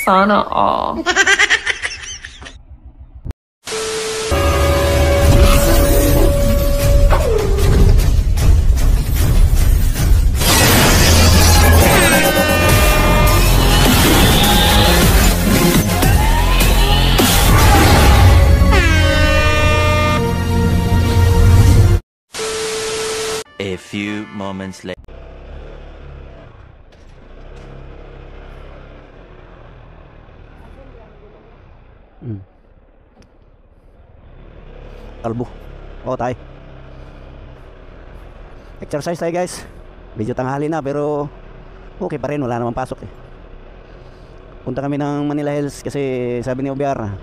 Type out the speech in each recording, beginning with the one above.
Sana all. A few moments later. Kalbo. Oo, tayo. Exercise tayo, guys. Medyo tanghali na pero okay pa rin, wala namang pasok eh. Punta kami ng Manila Hills kasi sabi ni Obiar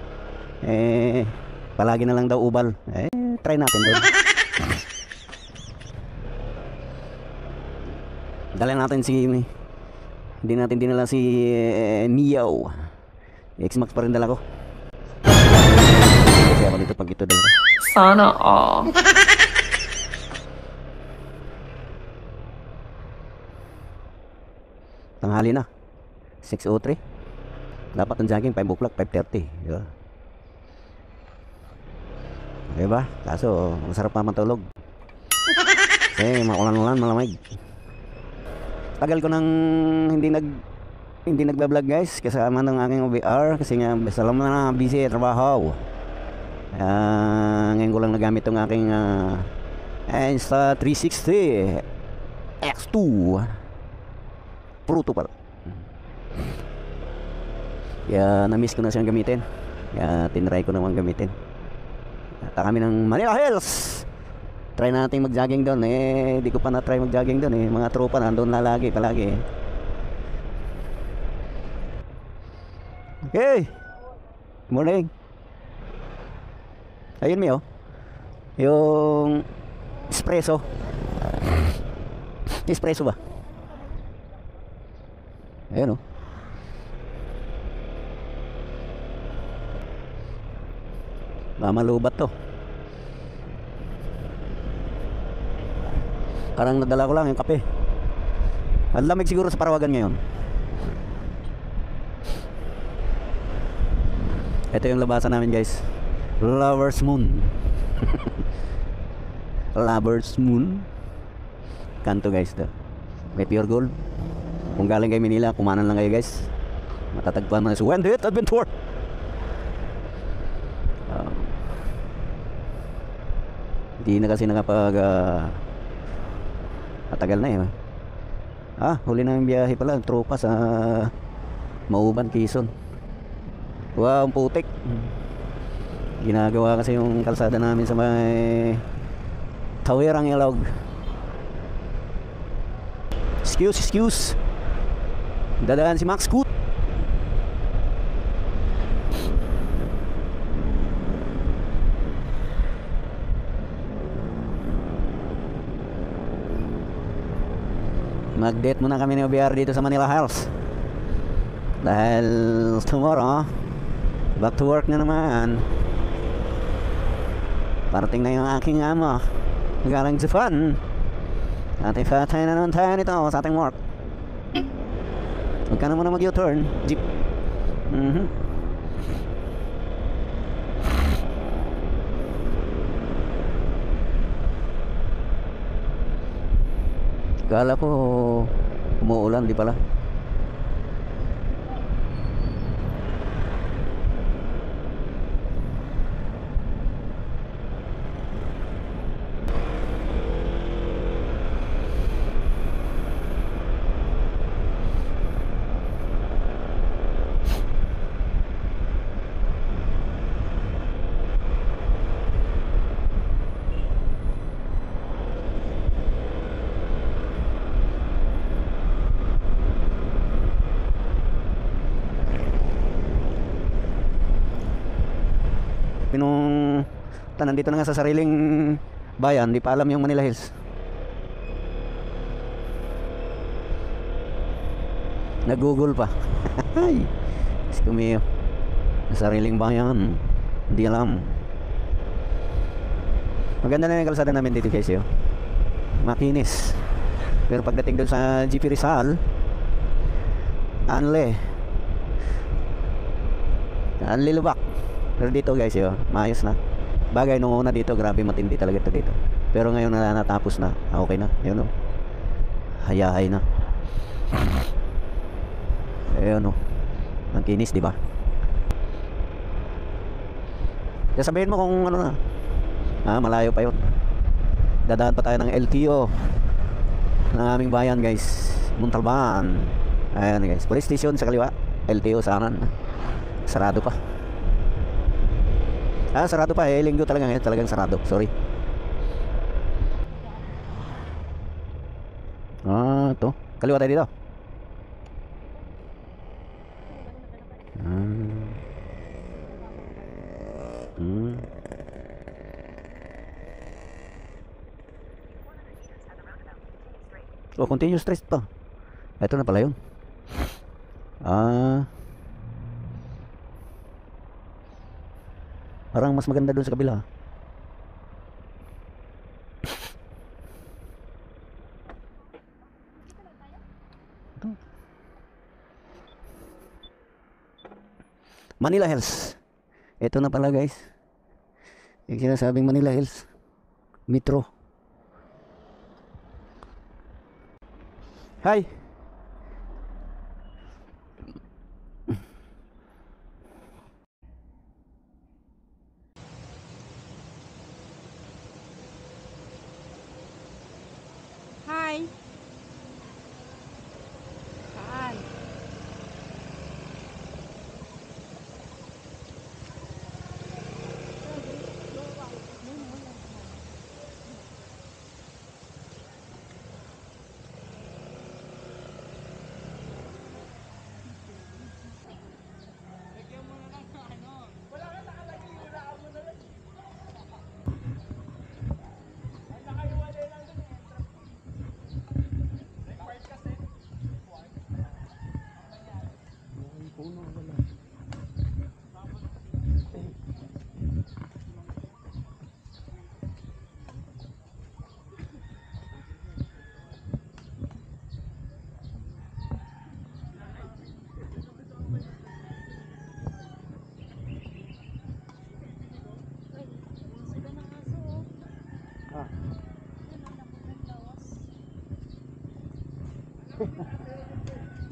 palagi na lang daw ubal. Try natin doon. Dala natin si hindi natin dinala si Neo. X-Max pa rin dala ko. Kasi ako dito pag ito dala ko. Sana all. Tanghali na 6:03. Dapat ang jogging 5 o'clock, 5:30, diba? Diba? Kaso masarap pa matulog kasi makulan-ulan, malamig. Tagal ko nang hindi nagba-vlog, guys, kasama ng aking OBR kasi nga salam na busy trabaho. Ngayon ko lang nagamit tong aking Insta360 X2 Pro 2 pala. Kaya na-miss ko na siyang gamitin. Kaya tinry ko naman gamitin. At kami ng Manila Hills. Try natin mag-jogging doon. Di ko pa na-try mag-jogging doon eh. Mga tropa nandun palagi. Okay. Morning. Ayun Mio. Yung espresso. Espresso ba? Ayun oh. Mamalubat to. Parang nadala ko lang yung kape. Ang lamig siguro sa Parawagan ngayon. Ito yung labasan namin, guys. Lover's Moon. Lover's Moon. Kanto, guys, to. May pure gold. Kung galing kayo Manila, kumanan lang kayo, guys. Matatagpuan mo na sa One Hit Adventure. Hindi na kasi nakapag matagal na eh. Huli na yung biyahe pala. Tropa sa Mauban, Quezon. Wow, ang putik. Ginagawa kasi yung kalsada namin sa may Tawirang Ilog. Excuse. Dadaan si Max Scoot. Mag-date muna kami ni OBR dito sa Manila Hills. Dahil tomorrow back to work na naman. Parating na yung aking amo galing Japan. At ifatay na naman tayo nito sa ating work. Huwag ka na muna mag-U-turn, jeep. Kala ko umuulan, di pala. Nung nandito na nga sa sariling bayan, di pa alam yung Manila Hills. Nag-google pa. Ay, kumiyo. Sa sariling bayan, hindi alam. Maganda na yung kalsada namin dito, guys, yo. Makinis. Pero pagdating doon sa GP Rizal, Anli lubak. Pero dito guys, yun, maayos na. Bagay nung una dito, grabe matindi talaga ito dito. Pero ngayon na natapos na, okay na. Yun o, hayahay na. Ayun o, ang kinis, di ba? Kaya sabihin mo kung ano na, malayo pa yun. Dadaan pa tayo ng LTO ng aming bayan guys, Montalban. Ayan guys, police station sa kaliwa, LTO sa kanan. Sarado pa. Sarado pa eh, linggo talaga ngayon, talagang sarado, sorry. Ito, kaliwa tayo dito. Oh, continuous straight pa. Ito na pala yun. Parang mas maganda doon sa kabila. Manila Hills. Ito na pala guys, yung sinasabing Manila Hills Metro. Hi. Hi. Saan?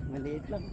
Maliit lang.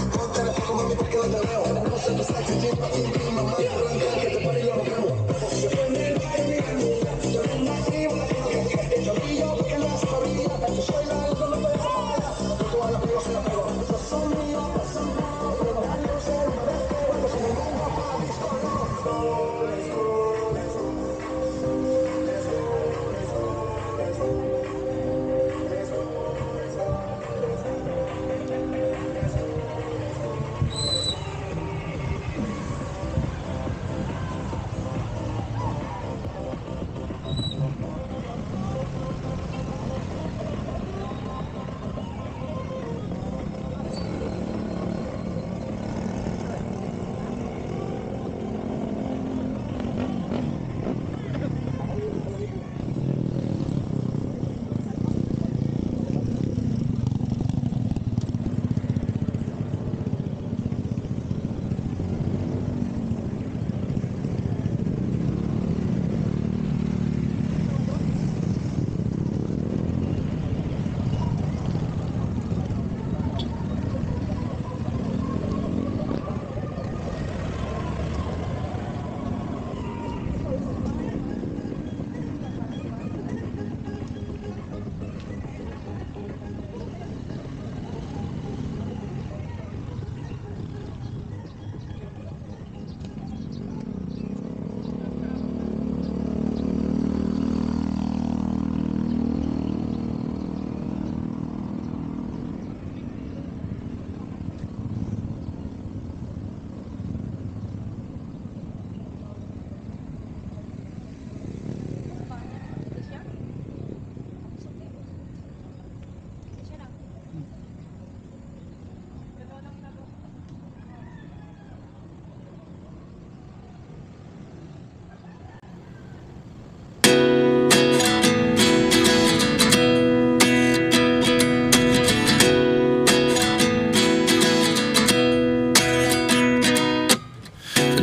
Ponte la foto, mami, porque no te veo. No sé tu sexy, tipo, y mi mamá.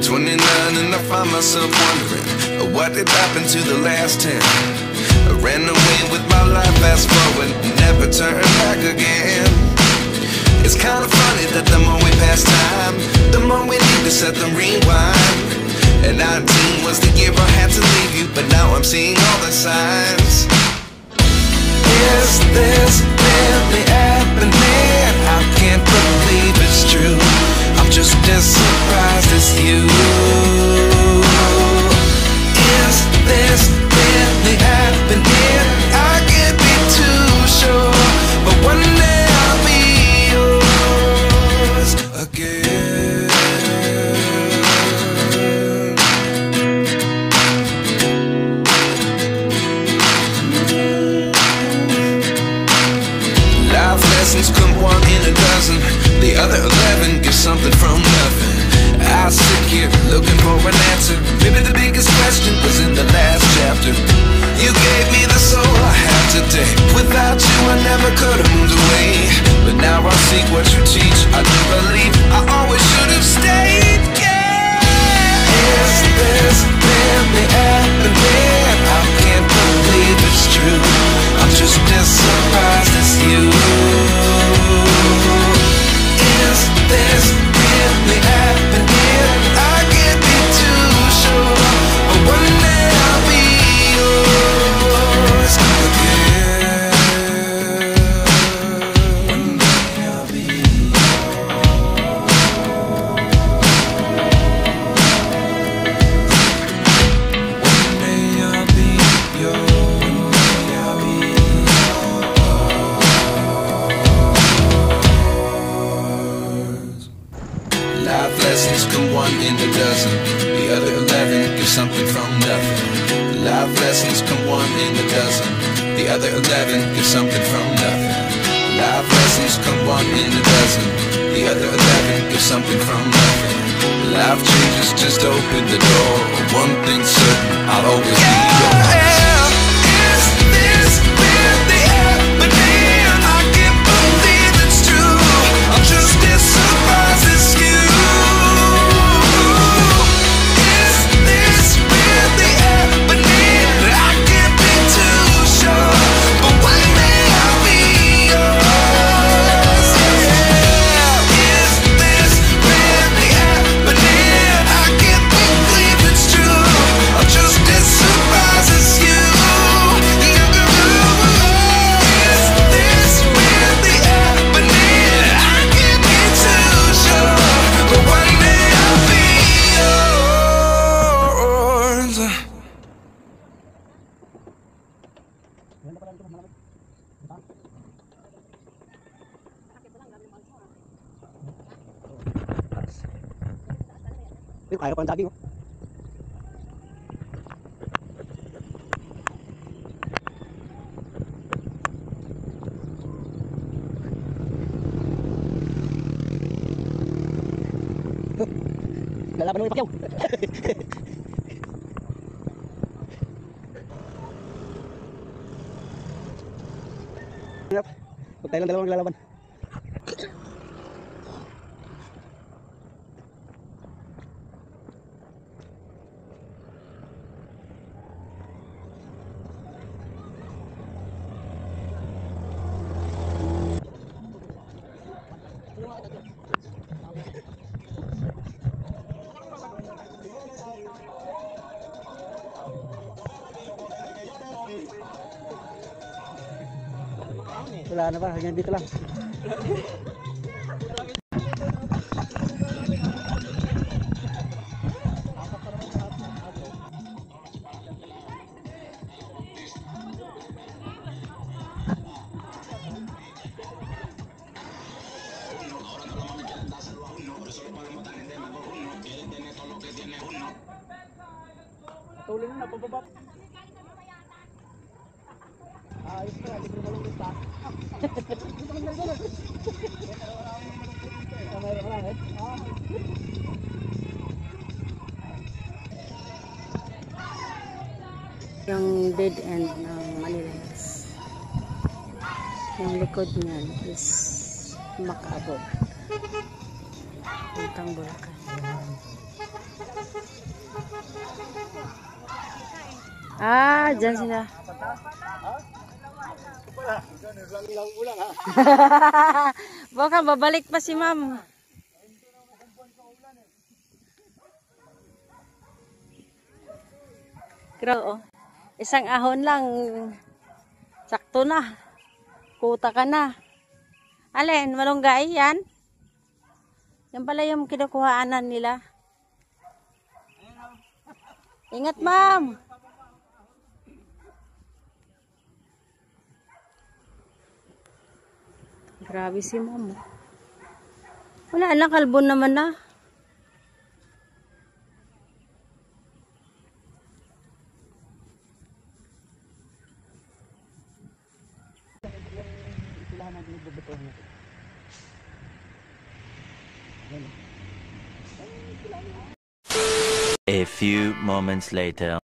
29 and I find myself wondering, what did happen to the last 10? I ran away with my life, fast forward, never turn back again. It's kind of funny that the more we pass time, the more we need to set the rewind. And 19 was the year I had to leave you, but now I'm seeing all the signs. Is this really happening? I can't believe it's true. I'm just as surprised as you. Is this really happening? I can't be too sure, but one day I'll be yours again. Life lessons come one in a dozen. The other 11 give something from nothing. I sit here looking for an answer. Maybe the biggest question was in the last chapter. You gave me the soul I have today. Without you I never could have moved away. But now I see what you teach. I do believe I always should have stayed. Yeah. Is this really happening? I can't believe it's true. I'm just as surprised as you. Is this really happening? I can't be too sure, but one day I'll be yours again. One day I'll be One day I'll be yours. One day I'll be Life lessons come one in a dozen. The other 11 give something from nothing. Life lessons come one in a dozen. The other 11 give something from nothing. Life lessons come one in a dozen. The other 11 give something from nothing. Life changes just open the door. One thing's certain, I'll always be yours. Is this really happening? I can't believe it's true. I'm just as surprised as you. Ayaw pa ng daging, oh. Lalaban mo yung pakyaw. Huwag tayo lang dalawang lalaban. Wala na ba? Hanggang dito lang. Tuloy na, pababa. Ayos ka, hindi ko naman lang sa. Kamera mo lang, eh. Yung dead end ng Manila Hills. Yung likod niyan is Macabog. Puntang Bulacan. Ah, dyan sila. Baka babalik pa si ma'am. Grabe, oh. Isang ahon lang. Sakto na. Kuta ka na. Alin, malunggay yan? Yan pala yung kinukuhaanan nila. Ingat, ma'am. Grabe si ma'am. Wala lang, kalbon naman na. A few moments later.